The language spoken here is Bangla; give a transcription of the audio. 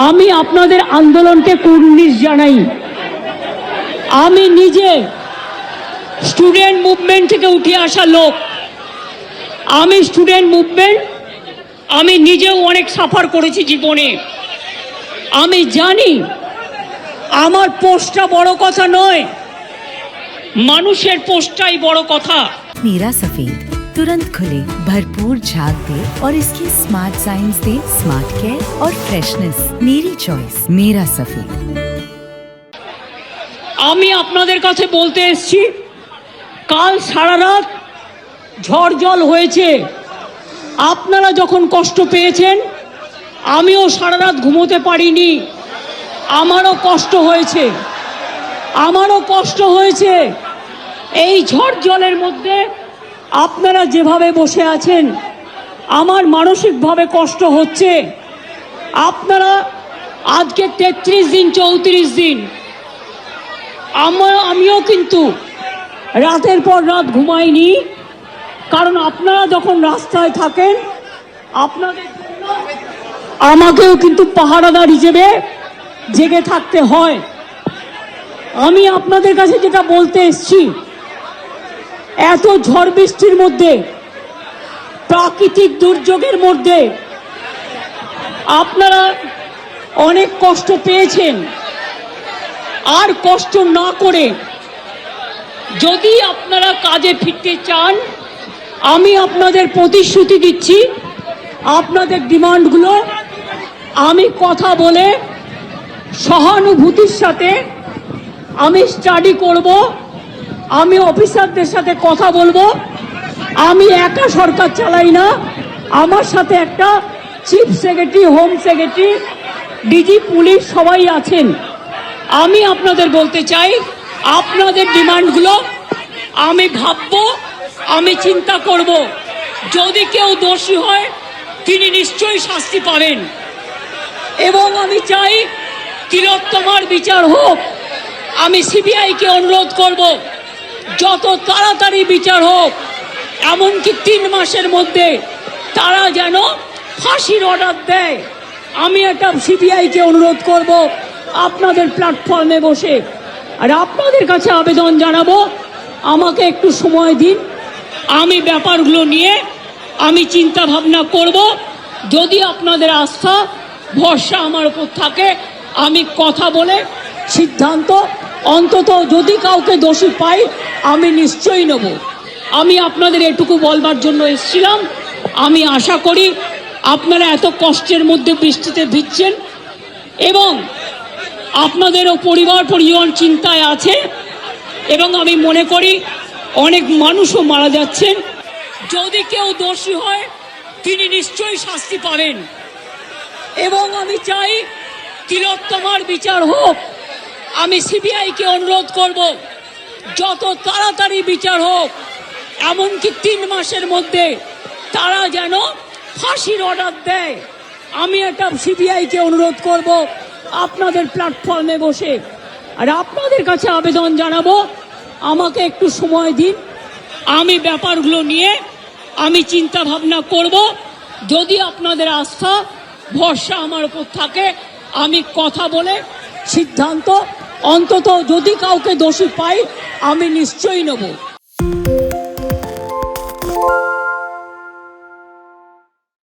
আমি আপনাদের আন্দোলনকে কুর্নিশ জানাই। আমি নিজে স্টুডেন্ট মুভমেন্ট থেকে উঠে আসা লোক। আমি স্টুডেন্ট মুভমেন্ট, আমি নিজেও অনেক সাফার করেছি জীবনে। আমি জানি আমার পোস্টটা বড় কথা নয়, মানুষের পোস্টটাই বড় কথা। मीरा सफेद तुरंत खुले, भरपूर झाग दे और इसकी स्मार्ट साइंस दे स्मार्ट केयर और फ्रेशनेस। मेरी चॉइस मेरा सफेद। আমি আপনাদের কাছে বলতে এসেছি, কাল সারা রাত ঝড় জল হয়েছে। আপনারা যখন কষ্ট পেয়েছেন, আমিও সারা রাত ঘুমোতে পারিনি। আমারও কষ্ট হয়েছে। এই ঝড় জলের মধ্যে আপনারা যেভাবে বসে আছেন, আমার মানসিকভাবে কষ্ট হচ্ছে। আপনারা আজকে 33 দিন 34 দিন, আমিও কিন্তু রাতের পর রাত ঘুমাইনি। কারণ আপনারা যখন রাস্তায় থাকেন, আপনাদের জন্য আমাকেও কিন্তু পাহারাদার হিসেবে জেগে থাকতে হয়। আমি আপনাদের কাছে যেটা বলতে এসেছি, এত ঝড় বৃষ্টির মধ্যে, প্রাকৃতিক দুর্যোগের মধ্যে আপনারা অনেক কষ্ট পেয়েছেন। আর কষ্ট না করে যদি আপনারা কাজে ফিরতে চান, আমি আপনাদের প্রতিশ্রুতি দিচ্ছি, আপনাদের ডিমান্ডগুলো আমি কথা বলে সহানুভূতির সাথে আমি স্টাডি করব। আমি অফিসারদের সাথে কথা বলবো। আমি একা সরকার চালাই না, আমার সাথে একটা chief secretary, home secretary, DG police সবাই আছেন। আমি আপনাদের বলতে চাই, আপনাদের ডিমান্ডগুলো আমি ভাববো, আমি চিন্তা করব। যদি কেউ দোষী হয়, তিনি নিশ্চয়ই শাস্তি পাবেন। এবং আমি চাই তিলোত্তমার বিচার হোক। আমি সিবিআইকে অনুরোধ করব, যত তাড়াতাড়ি বিচার হোক, এমনকি 3 মাসের মধ্যে তারা যেন ফাঁসির অর্ডার দেয়। আমি এটা সিবিআইকে অনুরোধ করব আপনাদের প্ল্যাটফর্মে বসে। আর আপনাদের কাছে আবেদন জানাবো, আমাকে একটু সময় দিন। আমি ব্যাপারগুলো নিয়ে আমি চিন্তা ভাবনা করব। যদি আপনাদের আস্থা ভরসা আমার উপর থাকে, আমি কথা বলে সিদ্ধান্ত, অন্তত যদি কাউকে দোষী পাই, আমি নিশ্চয়ই নেব। আমি আপনাদের এটুকু বলবার জন্য এসেছিলাম। আমি আশা করি আপনারা এত কষ্টের মধ্যে বৃষ্টিতে ভিজছেন এবং আপনাদেরও পরিবার পরিজন চিন্তায় আছে, এবং আমি মনে করি অনেক মানুষও মারা যাচ্ছেন। যদি কেউ দোষী হয়, তিনি নিশ্চয়ই শাস্তি পাবেন। এবং আমি চাই তিলোত্তমার বিচার হোক। আমি সিবিআইকে অনুরোধ করব, যত তাড়াতাড়ি বিচার হোক, এমনকি 3 মাসের মধ্যে তারা যেন ফাঁসির অর্ডার দেয়। আমি এটা সিবিআইকে অনুরোধ করব আপনাদের প্ল্যাটফর্মে বসে। আর আপনাদের কাছে আবেদন জানাবো, আমাকে একটু সময় দিন। আমি ব্যাপারগুলো নিয়ে আমি চিন্তা ভাবনা করব। যদি আপনাদের আস্থা ভরসা আমার উপর থাকে, আমি কথা বলে সিদ্ধান্ত, অন্তত যদি কাউকে দোষী পাই, আমি নিশ্চয়ই নেব।